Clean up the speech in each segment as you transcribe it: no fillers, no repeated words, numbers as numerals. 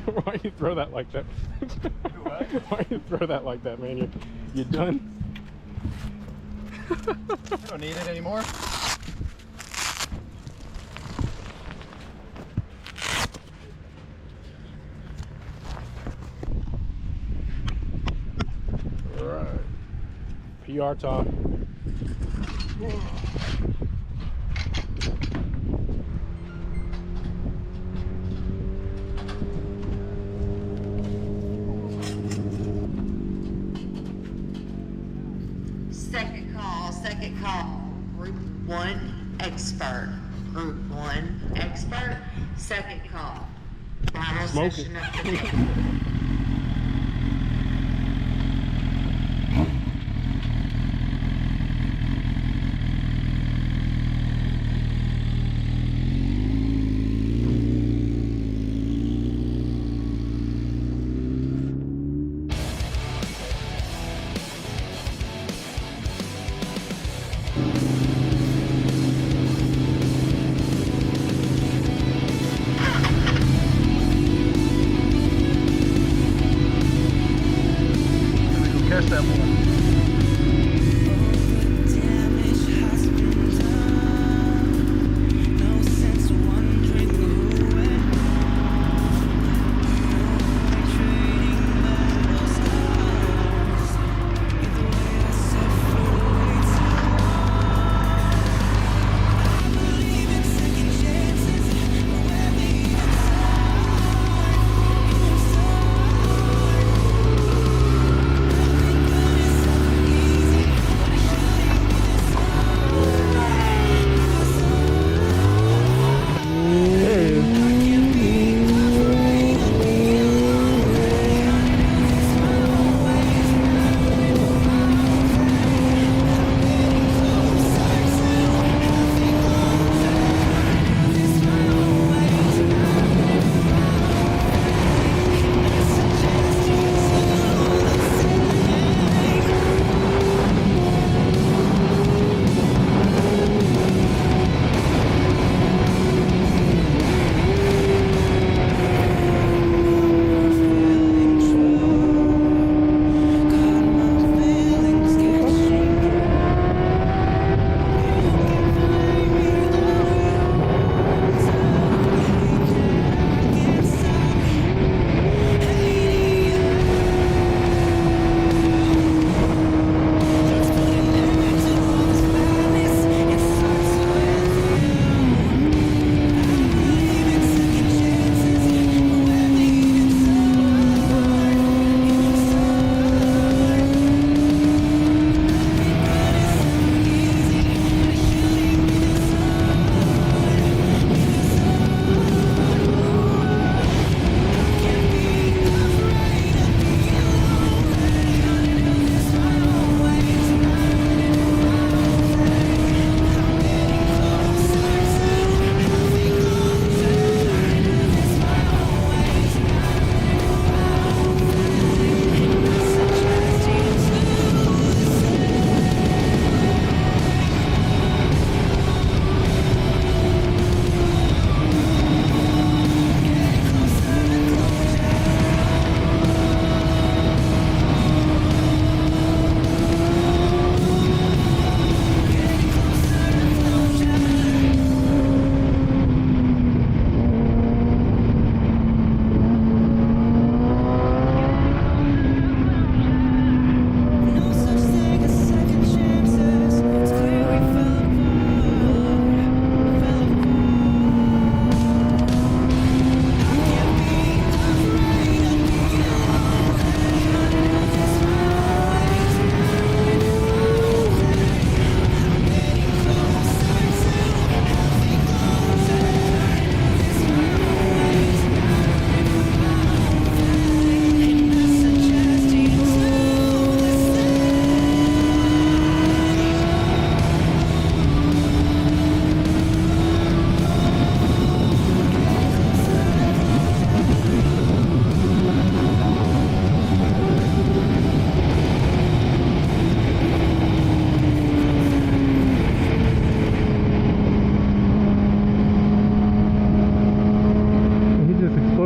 Why you throw that like that? Why you throw that like that, man? You done? I don't need it anymore. All right. PR talk. Second call. Group 1 expert. Group 1 expert. Second call. Final session of the day. Catch that one.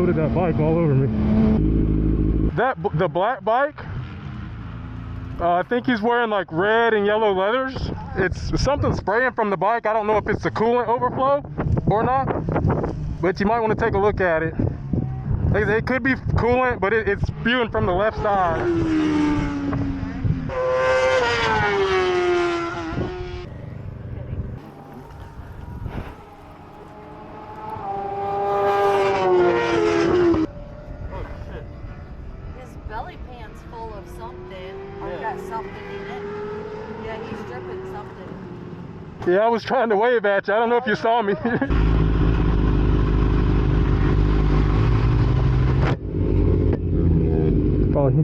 loaded that bike all over me. The black bike, I think he's wearing like red and yellow leathers. It's something spraying from the bike. I don't know if it's the coolant overflow or not, but you might want to take a look at it. It could be coolant, but it's spewing from the left side. His belly pan's full of something, or got something in it. Yeah, he's dripping something. Yeah, I was trying to wave at you. I don't know if you saw me. Probably.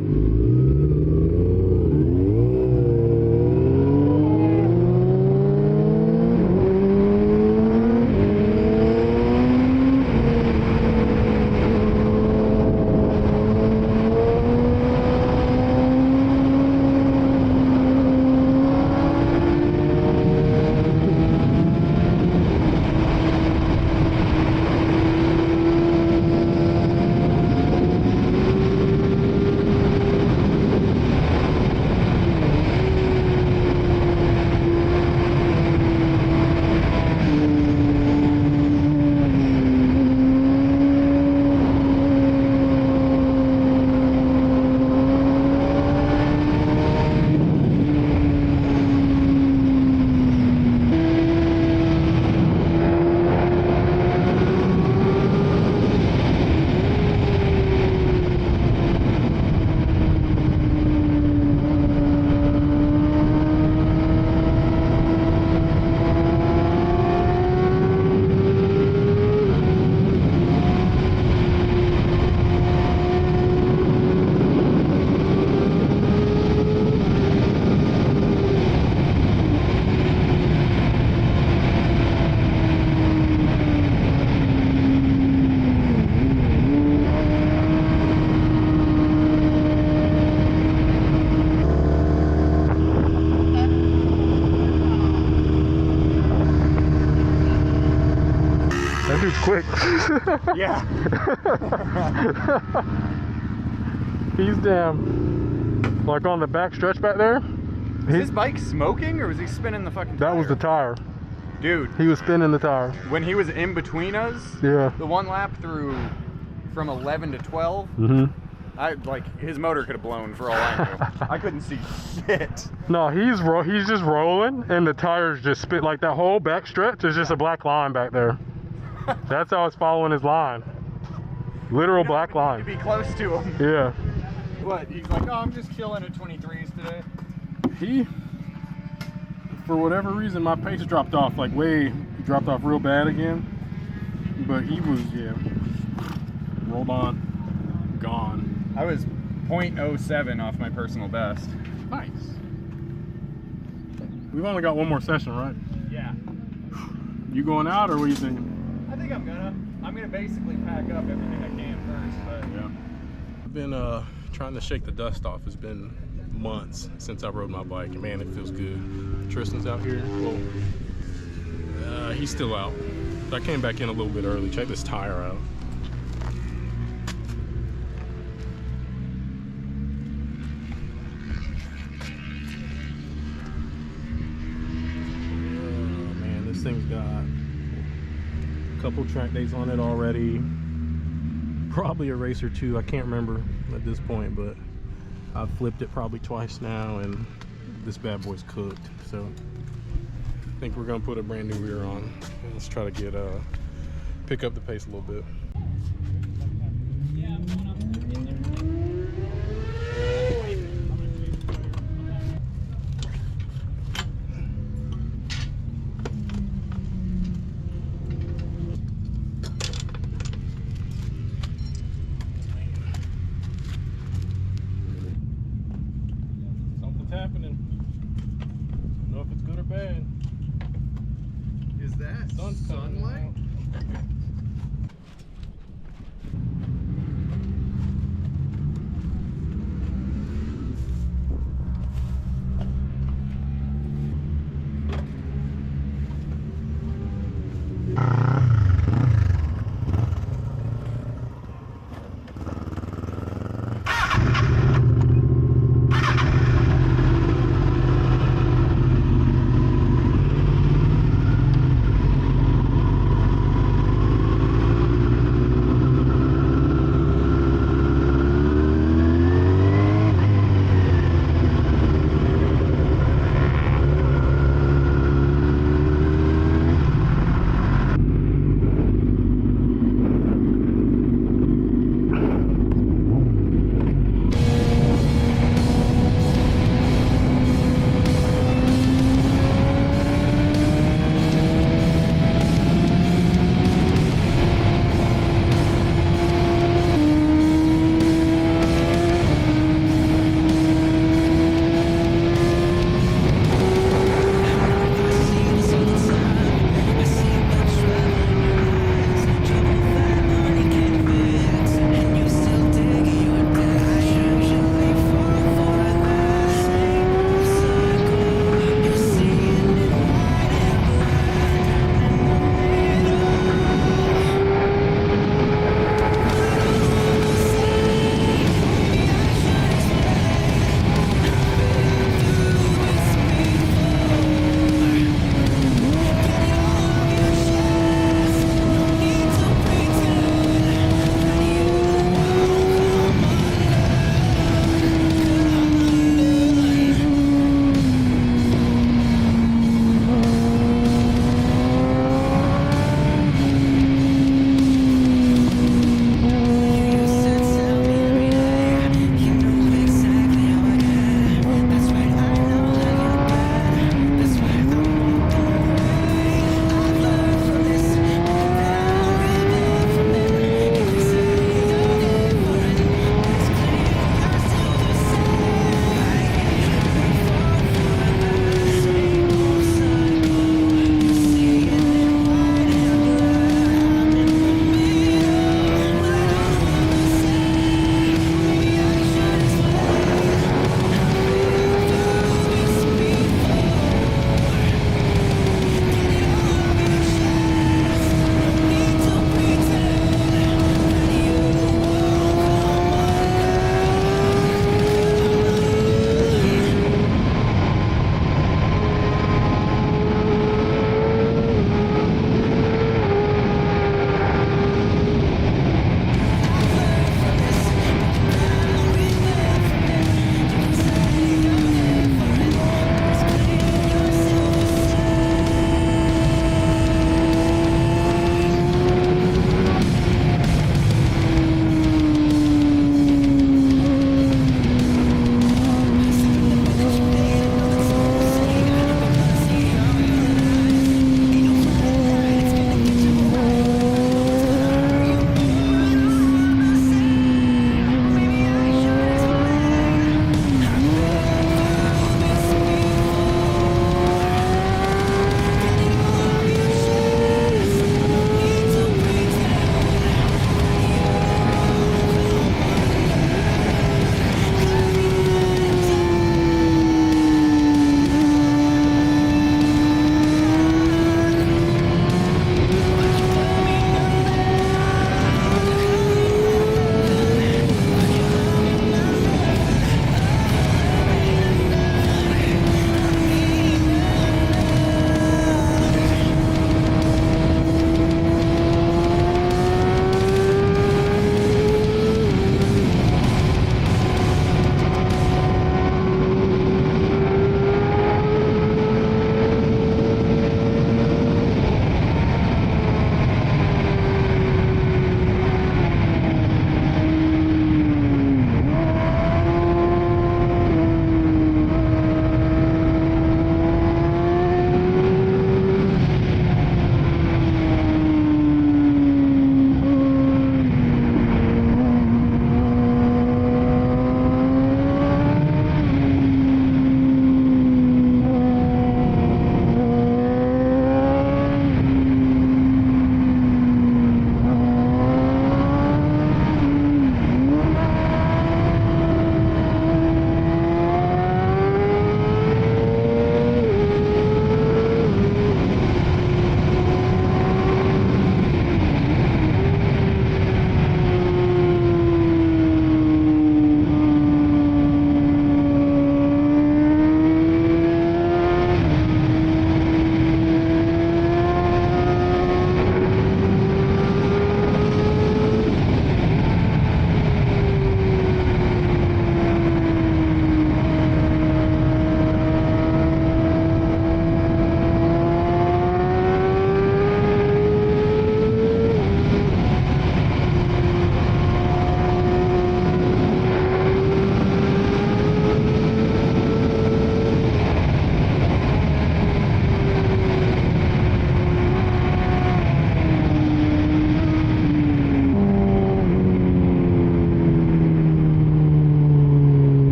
That dude's quick. Yeah. He's damn, like on the back stretch back there. Is his bike smoking or was he spinning the fucking tire? That was the tire. Dude, He was spinning the tire. when he was in between us, Yeah. the one lap through from 11 to 12, his motor could have blown for all I knew. I couldn't see shit. No, he's just rolling, and the tires just spit. Like that whole back stretch is just a black line back there. That's how it's following his line. Literal black line. To be close to him. Yeah. What? He's like, oh, I'm just chilling at 23s today. He, for whatever reason, my pace dropped off dropped off real bad again. But he was, rolled on, gone. I was 0.07 off my personal best. Nice. We've only got one more session, right? Yeah. You going out, or what are you thinking? I think I'm gonna basically pack up everything I can first, but Yeah. I've been trying to shake the dust off. It's been months since I rode my bike, and man, it feels good. Tristan's out here. Well, he's still out. I came back in a little bit early. Check this tire out. Oh man, this thing's got a couple track days on it already. Probably a race or two. I can't remember at this point, but I've flipped it probably twice now, and this bad boy's cooked. So I think we're gonna put a brand new rear on, and let's try to get pick up the pace a little bit. Something's happening. I don't know if it's good or bad. is that Sun's coming sunlight? out.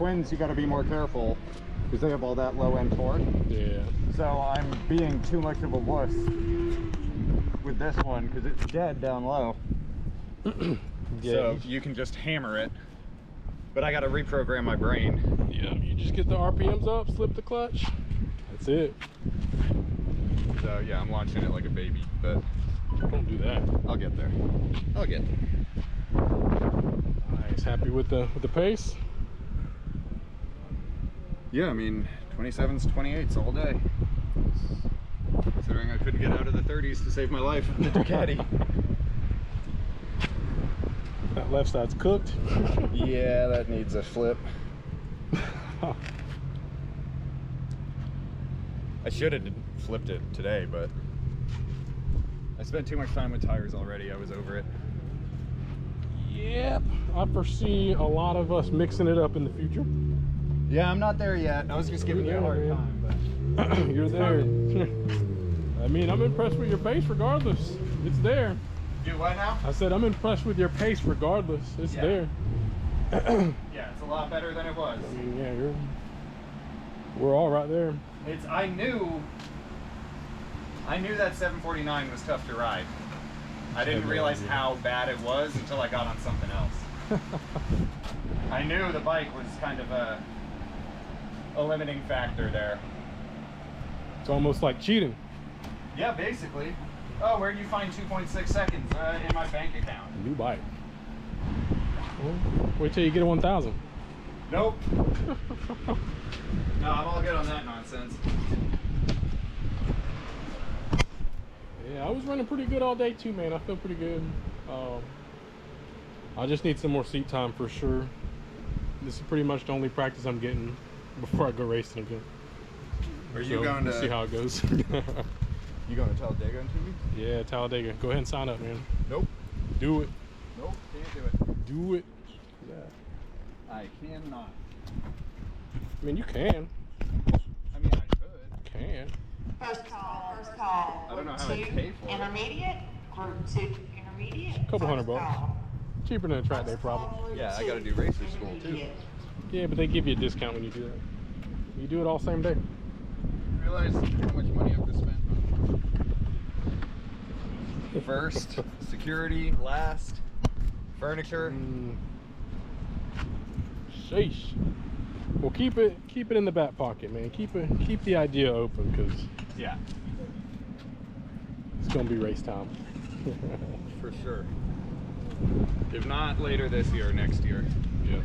twins, you got to be more careful because they have all that low end torque. Yeah. So I'm being too much of a wuss with this one because it's dead down low. Yeah. So you can just hammer it. But I got to reprogram my brain. Yeah, you just get the RPMs up, slip the clutch. That's it. So yeah, I'm launching it like a baby, but Don't do that. I'll get there. I'll get there. Nice. Happy with the pace? Yeah, I mean, 27s, 28s all day. Considering I couldn't get out of the 30s to save my life with the Ducati. That left side's cooked. Yeah, that needs a flip. I should have flipped it today, but I spent too much time with tires already. I was over it. Yep. I foresee a lot of us mixing it up in the future. Yeah, I'm not there yet. I was just giving you a hard time, but You're there. I mean, I'm impressed with your pace regardless. It's there. do what now? I said I'm impressed with your pace regardless. It's Yeah. there. Yeah, it's a lot better than it was. I mean, yeah, we're all right there. It's I knew that 749 was tough to ride. I didn't realize how bad it was until I got on something else. I knew the bike was kind of a limiting factor there. It's almost like cheating. Yeah, basically. Oh, where do you find 2.6 seconds in my bank account? New bike. Well, wait till you get a 1000. Nope. No, I'm all good on that nonsense. Yeah, I was running pretty good all day too, man. I feel pretty good. I just need some more seat time for sure. This is pretty much the only practice I'm getting before I go racing again. Are you going to see how it goes? You going to Talladega in 2 weeks? Yeah, Talladega. Go ahead and sign up, man. Nope. Do it. Nope, can't do it. Do it. I cannot. I mean, you can. I mean, I could. Can. First call, first call. I don't know Group how to two, pay for it. Intermediate, group 2 intermediate. Couple first $100. call. Cheaper than a track day, First call, probably. group Yeah, I two, gotta do racer school, too. intermediate. Yeah, but they give you a discount when you do that. You do it all same day. Realize how much money I've just spent. First, security, last, furniture. Sheesh. Well, keep it in the back pocket, man. Keep the idea open, because Yeah, it's gonna be race time. for sure. If not later this year, next year. Yeah.